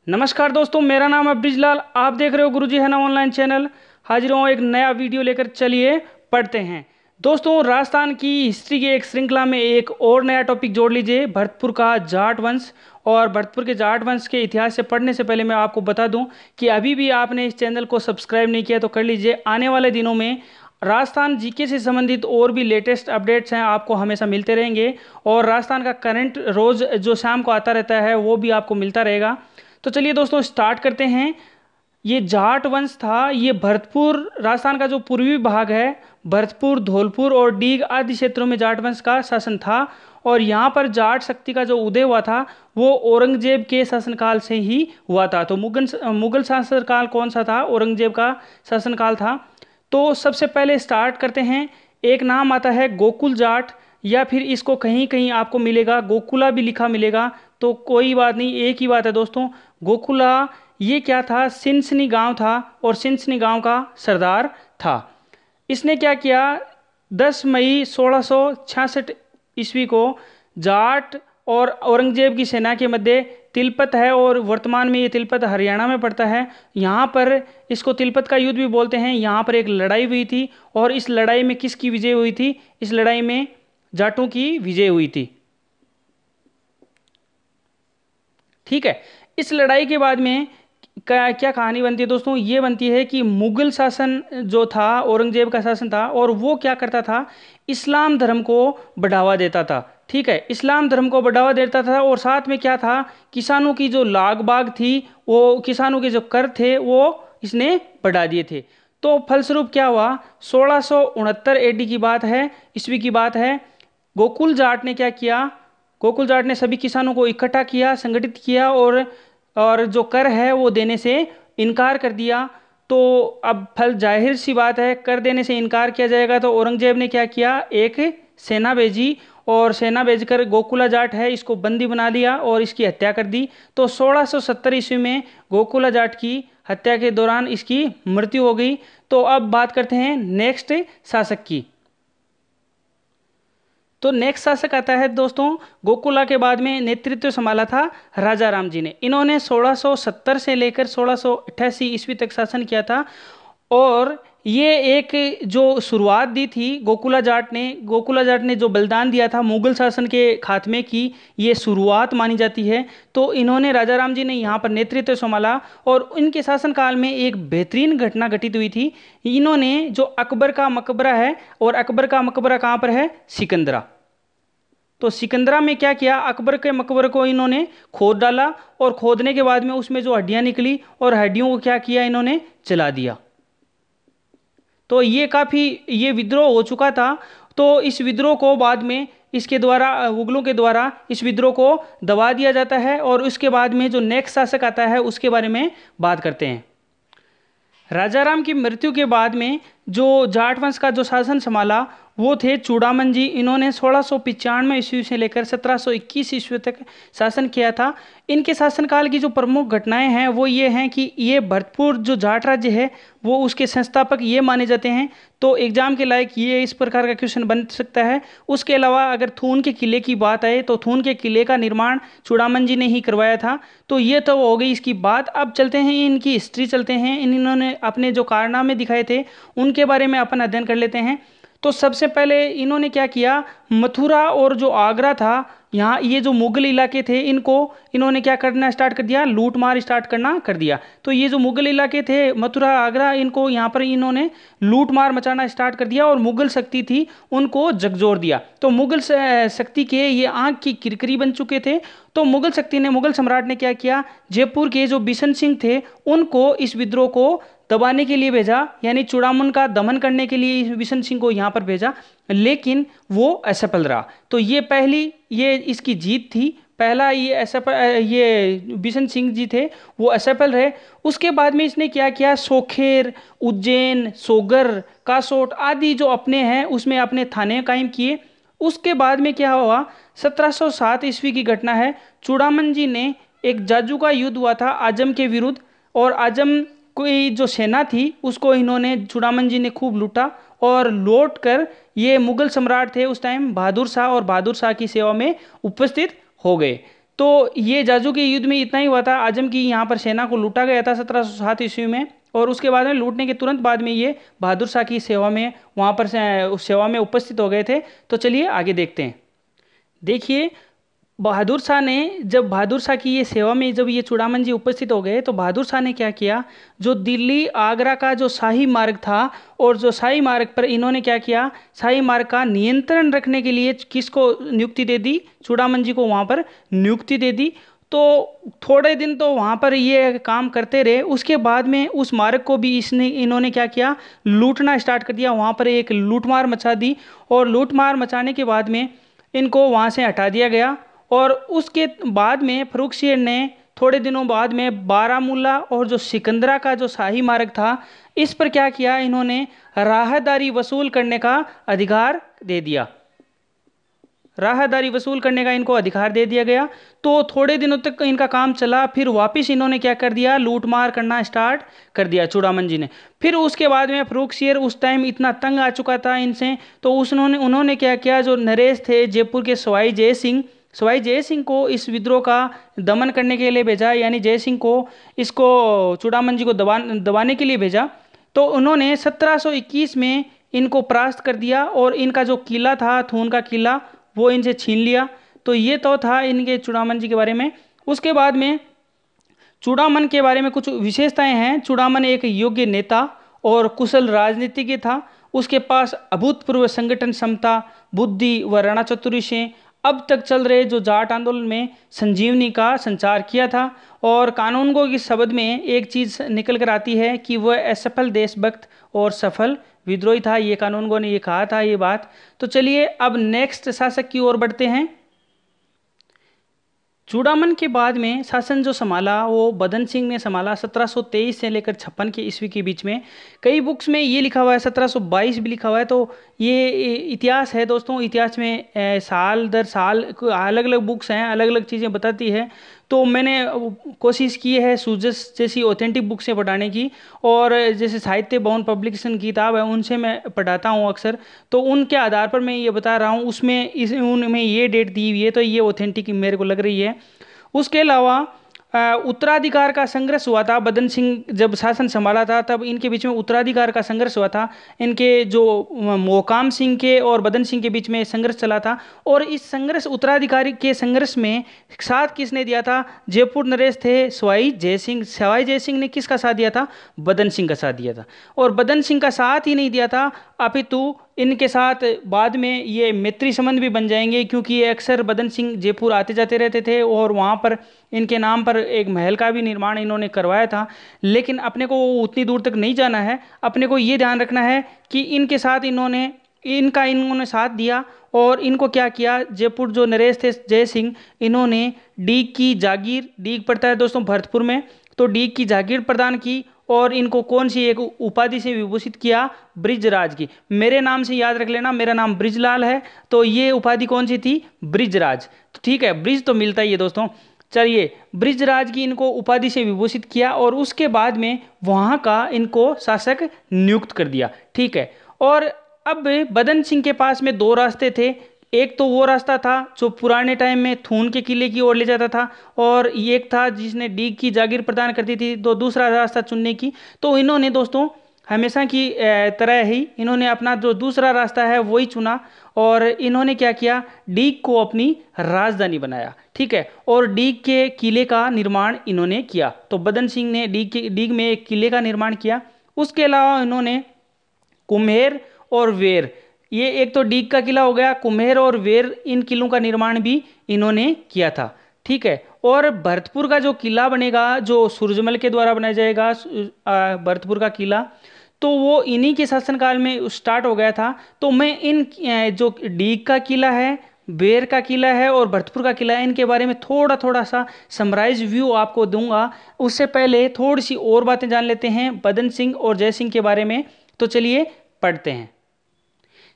नमस्कार दोस्तों, मेरा नाम है ब्रिजलाल। आप देख रहे हो गुरुजी है ना ऑनलाइन चैनल। हाजिर हूँ एक नया वीडियो लेकर। चलिए पढ़ते हैं। दोस्तों, राजस्थान की हिस्ट्री की एक श्रृंखला में एक और नया टॉपिक जोड़ लीजिए, भरतपुर का जाट वंश। और भरतपुर के जाट वंश के इतिहास से पढ़ने से पहले मैं आपको बता दूं कि अभी भी आपने इस चैनल को सब्सक्राइब नहीं किया तो कर लीजिए। आने वाले दिनों में राजस्थान जीके से संबंधित और भी लेटेस्ट अपडेट्स हैं आपको हमेशा मिलते रहेंगे। और राजस्थान का करंट रोज़ जो शाम को आता रहता है वो भी आपको मिलता रहेगा। तो चलिए दोस्तों स्टार्ट करते हैं। ये जाट वंश था, ये भरतपुर राजस्थान का जो पूर्वी भाग है, भरतपुर, धौलपुर और डीग आदि क्षेत्रों में जाट वंश का शासन था। और यहाँ पर जाट शक्ति का जो उदय हुआ था वो औरंगजेब के शासनकाल से ही हुआ था। तो मुगल मुगल शासनकाल कौन सा था? औरंगजेब का शासनकाल था। तो सबसे पहले स्टार्ट करते हैं। एक नाम आता है गोकुल जाट, या फिर इसको कहीं कहीं आपको मिलेगा गोकुला भी लिखा मिलेगा। तो कोई बात नहीं, एक ही बात है दोस्तों। गोकुला ये क्या था? सिनसनी गांव था और सिनसनी गांव का सरदार था। इसने क्या किया? 10 मई 1666 ईस्वी को जाट और औरंगजेब की सेना के मध्य तिलपत है, और वर्तमान में ये तिलपत हरियाणा में पड़ता है। यहाँ पर इसको तिलपत का युद्ध भी बोलते हैं। यहाँ पर एक लड़ाई हुई थी, और इस लड़ाई में किसकी विजय हुई थी? इस लड़ाई में जाटों की विजय हुई थी। ठीक है। इस लड़ाई के बाद में क्या क्या कहानी बनती है दोस्तों? ये बनती है कि मुगल शासन जो था, औरंगजेब का शासन था, और वो क्या करता था? इस्लाम धर्म को बढ़ावा देता था। ठीक है, इस्लाम धर्म को बढ़ावा देता था। और साथ में क्या था? किसानों की जो लाग बाग थी, वो किसानों के जो कर थे वो इसने बढ़ा दिए थे। तो फलस्वरूप क्या हुआ? 1669 एडी की बात है, ईस्वी की बात है। गोकुल जाट ने क्या किया? गोकुल जाट ने सभी किसानों को इकट्ठा किया, संगठित किया, और जो कर है वो देने से इनकार कर दिया। तो अब फल जाहिर सी बात है, कर देने से इनकार किया जाएगा। तो औरंगजेब ने क्या किया? एक सेना भेजी, और सेना भेजकर गोकुला जाट है इसको बंदी बना लिया और इसकी हत्या कर दी। तो 1670 ईस्वी में गोकुला जाट की हत्या के दौरान इसकी मृत्यु हो गई। तो अब बात करते हैं नेक्स्ट शासक की। तो नेक्स्ट शासक आता है दोस्तों, गोकुला के बाद में नेतृत्व संभाला था राजा राम जी ने। इन्होंने 1670 से लेकर 1688 ईस्वी तक शासन किया था। और ये एक जो शुरुआत दी थी गोकुला जाट ने जो बलिदान दिया था मुगल शासन के खात्मे की, ये शुरुआत मानी जाती है। तो इन्होंने, राजा राम जी ने यहाँ पर नेतृत्व संभाला। और इनके शासनकाल में एक बेहतरीन घटना घटित हुई थी। इन्होंने जो अकबर का मकबरा है, और अकबर का मकबरा कहाँ पर है? सिकंदरा। तो सिकंदरा में क्या किया? अकबर के मकबरे को इन्होंने खोद डाला, और खोदने के बाद में उसमें जो हड्डियां निकली, और हड्डियों को क्या किया? इन्होंने जला दिया। तो ये काफ़ी, ये विद्रोह हो चुका था। तो इस विद्रोह को बाद में इसके द्वारा, मुगलों के द्वारा इस विद्रोह को दबा दिया जाता है। और उसके बाद में जो नेक्स्ट शासक आता है उसके बारे में बात करते हैं। राजाराम की मृत्यु के बाद में जो जाट वंश का जो शासन संभाला वो थे चूड़ामन जी। इन्होंने 1695 ईस्वी से लेकर 1721 ईस्वी तक शासन किया था। इनके शासनकाल की जो प्रमुख घटनाएं हैं वो ये हैं कि ये भरतपुर जो जाट राज्य है वो उसके संस्थापक ये माने जाते हैं। तो एग्जाम के लायक ये इस प्रकार का क्वेश्चन बन सकता है। उसके अलावा अगर थून के किले की बात आए तो थून के किले का निर्माण चूड़ामन जी ने ही करवाया था। तो ये तो हो गई इसकी बात। अब चलते हैं इनकी हिस्ट्री, चलते हैं इन्होंने अपने जो कारनामे दिखाए थे उनके बारे में अपन अध्ययन कर लेते हैं। तो सबसे पहले इन्होंने क्या किया? मथुरा और जो आगरा था, यहाँ ये जो मुगल इलाके थे इनको इन्होंने क्या करना स्टार्ट कर दिया? लूट मार स्टार्ट करना कर दिया। तो ये जो मुगल इलाके थे मथुरा आगरा, इनको यहाँ पर इन्होंने लूट मार मचाना स्टार्ट कर दिया, और मुगल शक्ति थी उनको झकझोर दिया। तो मुगल शक्ति के ये आंख की किरकिरी बन चुके थे। तो मुगल शक्ति ने, मुगल सम्राट ने क्या किया? जयपुर के जो बिशन सिंह थे उनको इस विद्रोह को दबाने के लिए भेजा, यानी चूड़ामन का दमन करने के लिए बिशन सिंह को यहाँ पर भेजा, लेकिन वो असफल रहा। तो ये इसकी जीत थी। पहला ये असफल, ये बिशन सिंह जी थे वो असफल रहे। उसके बाद में इसने क्या किया? सोखेर, उज्जैन, सोगर, कासोट आदि जो अपने हैं उसमें अपने थाने कायम किए। उसके बाद में क्या हुआ? 1707 ईस्वी की घटना है। चूड़ामन जी ने, एक जाजू का युद्ध हुआ था आजम के विरुद्ध, और आजम कोई जो सेना थी उसको इन्होंने, चूड़ामन जी ने खूब लूटा, और लौट कर ये मुगल सम्राट थे उस टाइम बहादुर शाह, और बहादुर शाह की सेवा में उपस्थित हो गए। तो ये जाजू के युद्ध में इतना ही हुआ था, आजम की यहाँ पर सेना को लूटा गया था 1707 ईस्वी में। और उसके बाद में लूटने के तुरंत बाद में ये बहादुर शाह की सेवा में वहाँ पर से उस सेवा में उपस्थित हो गए थे। तो चलिए आगे देखते हैं। देखिए, बहादुर शाह ने जब बहादुर शाह की ये सेवा में जब ये चूड़ामन जी उपस्थित हो गए तो बहादुर शाह ने क्या किया, जो दिल्ली आगरा का जो शाही मार्ग था, और जो शाही मार्ग पर इन्होंने क्या किया, शाही मार्ग का नियंत्रण रखने के लिए किसको नियुक्ति दे दी, चूड़ामन जी को वहाँ पर नियुक्ति दे दी। तो थोड़े दिन तो वहाँ पर ये काम करते रहे, उसके बाद में उस मार्ग को भी इन्होंने क्या किया, लूटना स्टार्ट कर दिया, वहाँ पर एक लूटमार मचा दी। और लूटमार मचाने के बाद में इनको वहाँ से हटा दिया गया। और उसके बाद में फर्रुख शेर ने थोड़े दिनों बाद में बारामूला और जो सिकंदरा का जो शाही मार्ग था, इस पर क्या किया, इन्होंने राहदारी वसूल करने का अधिकार दे दिया। राहदारी वसूल करने का इनको अधिकार दे दिया गया। तो थोड़े दिनों तक इनका काम चला, फिर वापस इन्होंने क्या कर दिया, लूटमार करना स्टार्ट कर दिया चूड़ामन जी ने। फिर उसके बाद में फर्रुख शेर उस टाइम इतना तंग आ चुका था इनसे, तो उन्होंने क्या किया, जो नरेश थे जयपुर के सवाई जय सिंह को इस विद्रोह का दमन करने के लिए भेजा, यानी जय सिंह को इसको चूड़ामन जी को दबाने के लिए भेजा। तो उन्होंने 1721 में इनको परास्त कर दिया और इनका जो किला था, थून का किला, वो इनसे छीन लिया। तो ये तो था इनके चूड़ामन जी के बारे में। उसके बाद में चूड़ामन के बारे में कुछ विशेषताएं हैं। चूड़ामन एक योग्य नेता और कुशल राजनीतिज्ञ था। उसके पास अभूतपूर्व संगठन क्षमता, बुद्धि व रणचातुर्य से अब तक चल रहे जो जाट आंदोलन में संजीवनी का संचार किया था। और कानूनगो के शब्द में एक चीज़ निकल कर आती है कि वह असफल देशभक्त और सफल विद्रोही था। ये कानूनगो ने ये कहा था ये बात। तो चलिए अब नेक्स्ट शासक की ओर बढ़ते हैं। चूड़ामन के बाद में शासन जो संभाला वो बदन सिंह ने संभाला 1723 से लेकर 56 के ईस्वी के बीच में। कई बुक्स में ये लिखा हुआ है 1722 भी लिखा हुआ है। तो ये इतिहास है दोस्तों, इतिहास में साल दर साल अलग अलग बुक्स हैं, अलग अलग चीज़ें बताती है। तो मैंने कोशिश की है सूजस जैसी ऑथेंटिक बुक से पढ़ाने की, और जैसे साहित्य भवन पब्लिकेशन की किताब है उनसे मैं पढ़ाता हूँ अक्सर। तो उनके आधार पर मैं ये बता रहा हूँ, उनमें ये डेट दी हुई है, तो ये ऑथेंटिक मेरे को लग रही है। उसके अलावा उत्तराधिकार का संघर्ष हुआ था। बदन सिंह जब शासन संभाला था तब इनके बीच में उत्तराधिकार का संघर्ष हुआ था। इनके जो मोकाम सिंह के और बदन सिंह के बीच में संघर्ष चला था। और इस संघर्ष उत्तराधिकारी के संघर्ष में साथ किसने दिया था, जयपुर नरेश थे सवाई जय सिंह ने किसका साथ दिया था, बदन सिंह का साथ दिया था। और बदन सिंह का साथ ही नहीं दिया था, अपितु इनके साथ बाद में ये मैत्री संबंध भी बन जाएंगे, क्योंकि ये अक्सर बदन सिंह जयपुर आते जाते रहते थे और वहाँ पर इनके नाम पर एक महल का भी निर्माण इन्होंने करवाया था। लेकिन अपने को उतनी दूर तक नहीं जाना है, अपने को ये ध्यान रखना है कि इनके साथ इन्होंने साथ दिया। और इनको क्या किया, जयपुर जो नरेश थे जय सिंह, इन्होंने डीग की जागीर, डीग पड़ता है दोस्तों भरतपुर में, तो डीग की जागीर प्रदान की। और इनको कौन सी एक उपाधि से विभूषित किया, ब्रिजराज की। मेरे नाम से याद रख लेना, मेरा नाम ब्रिजलाल है, तो ये उपाधि कौन सी थी, ब्रिजराज। तो ठीक है, ब्रिज तो मिलता ही है दोस्तों। चलिए, ब्रिजराज की इनको उपाधि से विभूषित किया और उसके बाद में वहाँ का इनको शासक नियुक्त कर दिया। ठीक है, और अब बदन सिंह के पास में दो रास्ते थे। एक तो वो रास्ता था जो पुराने टाइम में थून के किले की ओर ले जाता था, और एक था जिसने डीग की जागीर प्रदान करती थी, तो दूसरा रास्ता चुनने की। तो इन्होंने दोस्तों हमेशा की तरह ही इन्होंने अपना जो दूसरा रास्ता है वही चुना, और इन्होंने क्या किया, डीग को अपनी राजधानी बनाया। ठीक है, और डीग के किले का निर्माण इन्होंने किया। तो बदन सिंह ने डीग में एक किले का निर्माण किया। उसके अलावा इन्होंने कुम्हेर और वेर, ये एक तो डीग का किला हो गया, कुम्हेर और वेर, इन किलों का निर्माण भी इन्होंने किया था। ठीक है, और भरतपुर का जो किला बनेगा, जो सूरजमल के द्वारा बनाया जाएगा भरतपुर का किला, तो वो इन्हीं के शासनकाल में स्टार्ट हो गया था। तो मैं इन जो डीग का किला है, बेर का किला है और भरतपुर का किला है, इनके बारे में थोड़ा सा समराइज व्यू आपको दूंगा। उससे पहले थोड़ी सी और बातें जान लेते हैं बदन सिंह और जय सिंह के बारे में। तो चलिए पढ़ते हैं।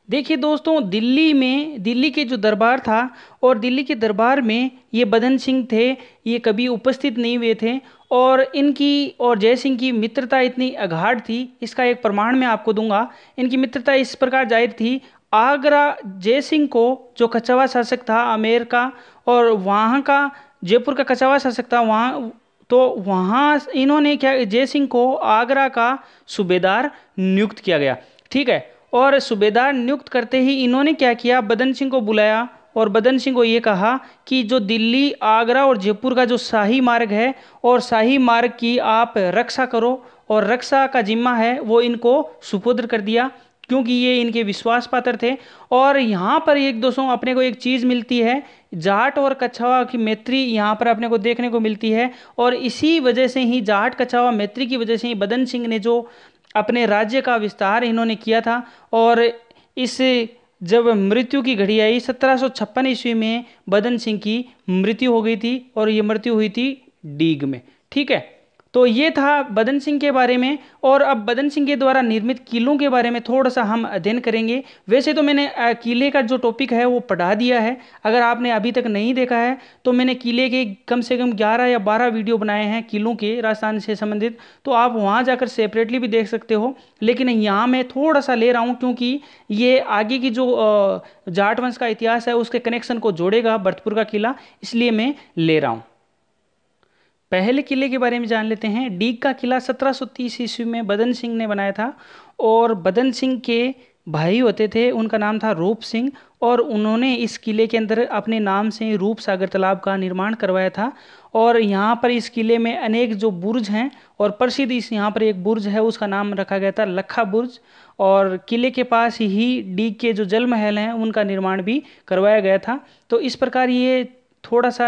देखिए दोस्तों, दिल्ली के जो दरबार था, और दिल्ली के दरबार में ये बदन सिंह थे, ये कभी उपस्थित नहीं हुए थे। और इनकी और जय सिंह की मित्रता इतनी अगाढ़ थी, इसका एक प्रमाण मैं आपको दूंगा। इनकी मित्रता इस प्रकार जाहिर थी, आगरा जय सिंह को, जो कछवा शासक था आमेर का, और वहाँ का जयपुर का कछावा शासक था वहाँ, तो वहाँ इन्होंने क्या, जय सिंह को आगरा का सूबेदार नियुक्त किया गया। ठीक है, और सूबेदार नियुक्त करते ही इन्होंने क्या किया, बदन सिंह को बुलाया और बदन सिंह को ये कहा कि जो दिल्ली, आगरा और जयपुर का जो शाही मार्ग है, और शाही मार्ग की आप रक्षा करो, और रक्षा का जिम्मा है वो इनको सुपुर्द कर दिया, क्योंकि ये इनके विश्वास पात्र थे। और यहाँ पर एक दोस्तों अपने को एक चीज़ मिलती है, जाट और कछावा की मैत्री यहाँ पर अपने को देखने को मिलती है। और इसी वजह से ही, जाट कछावा मैत्री की वजह से ही बदन सिंह ने जो अपने राज्य का विस्तार इन्होंने किया था। और इस जब मृत्यु की घड़ी आई 1756 ईस्वी में बदन सिंह की मृत्यु हो गई थी, और ये मृत्यु हुई थी डीग में। ठीक है, तो ये था बदन सिंह के बारे में। और अब बदन सिंह के द्वारा निर्मित किलों के बारे में थोड़ा सा हम अध्ययन करेंगे। वैसे तो मैंने किले का जो टॉपिक है वो पढ़ा दिया है, अगर आपने अभी तक नहीं देखा है तो मैंने किले के कम से कम 11 या 12 वीडियो बनाए हैं किलों के, राजस्थान से संबंधित, तो आप वहाँ जाकर सेपरेटली भी देख सकते हो। लेकिन यहाँ मैं थोड़ा सा ले रहा हूँ, क्योंकि ये आगे की जो जाट वंश का इतिहास है उसके कनेक्शन को जोड़ेगा भरतपुर का किला, इसलिए मैं ले रहा हूँ। पहले किले के बारे में जान लेते हैं। डीग का किला 1730 ईस्वी में बदन सिंह ने बनाया था, और बदन सिंह के भाई होते थे, उनका नाम था रूप सिंह, और उन्होंने इस किले के अंदर अपने नाम से रूप सागर तालाब का निर्माण करवाया था। और यहाँ पर इस किले में अनेक जो बुर्ज हैं, और प्रसिद्ध इस यहाँ पर एक बुर्ज है उसका नाम रखा गया था लखा बुर्ज। और किले के पास ही डीग के जो जल महल हैं उनका निर्माण भी करवाया गया था। तो इस प्रकार ये थोड़ा सा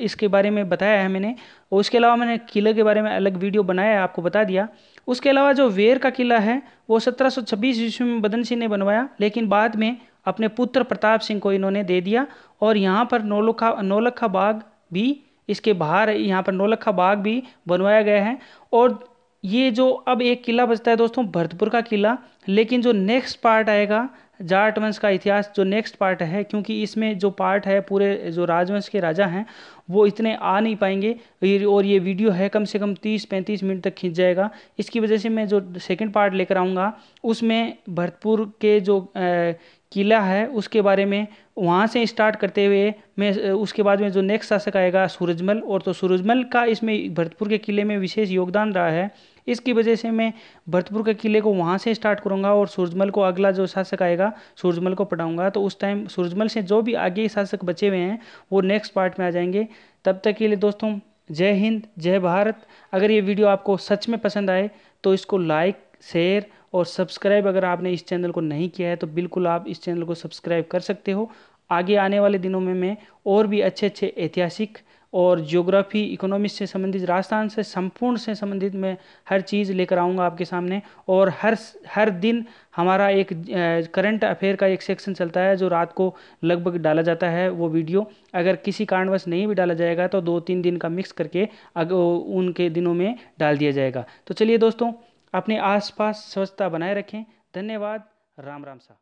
इसके बारे में बताया है मैंने। और उसके अलावा मैंने किले के बारे में अलग वीडियो बनाया है, आपको बता दिया। उसके अलावा जो वेर का किला है वो 1726 ईस्वी में बदन सिंह ने बनवाया, लेकिन बाद में अपने पुत्र प्रताप सिंह को इन्होंने दे दिया। और यहाँ पर नौलखा बाग भी, इसके बाहर यहाँ पर नौलखा बाग भी बनवाया गया है। और ये जो अब एक किला बचता है दोस्तों, भरतपुर का किला। लेकिन जो नेक्स्ट पार्ट आएगा, जाट वंश का इतिहास जो नेक्स्ट पार्ट है, क्योंकि इसमें जो पार्ट है पूरे जो राजवंश के राजा हैं वो इतने आ नहीं पाएंगे, और ये वीडियो है कम से कम 30-35 मिनट तक खींच जाएगा। इसकी वजह से मैं जो सेकंड पार्ट लेकर आऊँगा उसमें भरतपुर के जो किला है उसके बारे में वहाँ से स्टार्ट करते हुए मैं उसके बाद में जो नेक्स्ट शासक आएगा सूरजमल, और तो सूरजमल का इसमें भरतपुर के किले में विशेष योगदान रहा है। इसकी वजह से मैं भरतपुर के किले को वहाँ से स्टार्ट करूँगा, और सूरजमल को अगला जो शासक आएगा सूरजमल को पढ़ाऊँगा। तो उस टाइम सूरजमल से जो भी आगे शासक बचे हुए हैं वो नेक्स्ट पार्ट में आ जाएंगे। तब तक के लिए दोस्तों जय हिंद, जय भारत। अगर ये वीडियो आपको सच में पसंद आए तो इसको लाइक, शेयर और सब्सक्राइब, अगर आपने इस चैनल को नहीं किया है तो बिल्कुल आप इस चैनल को सब्सक्राइब कर सकते हो। आगे आने वाले दिनों में मैं और भी अच्छे अच्छे ऐतिहासिक और ज्योग्राफी, इकोनॉमिक्स से संबंधित, राजस्थान से संपूर्ण से संबंधित मैं हर चीज़ लेकर आऊँगा आपके सामने। और हर दिन हमारा एक करंट अफेयर का एक सेक्शन चलता है जो रात को लगभग डाला जाता है वो वीडियो। अगर किसी कारणवश नहीं भी डाला जाएगा तो 2-3 दिन का मिक्स करके उनके दिनों में डाल दिया जाएगा। तो चलिए दोस्तों, अपने आसपास स्वच्छता बनाए रखें। धन्यवाद। राम राम सा।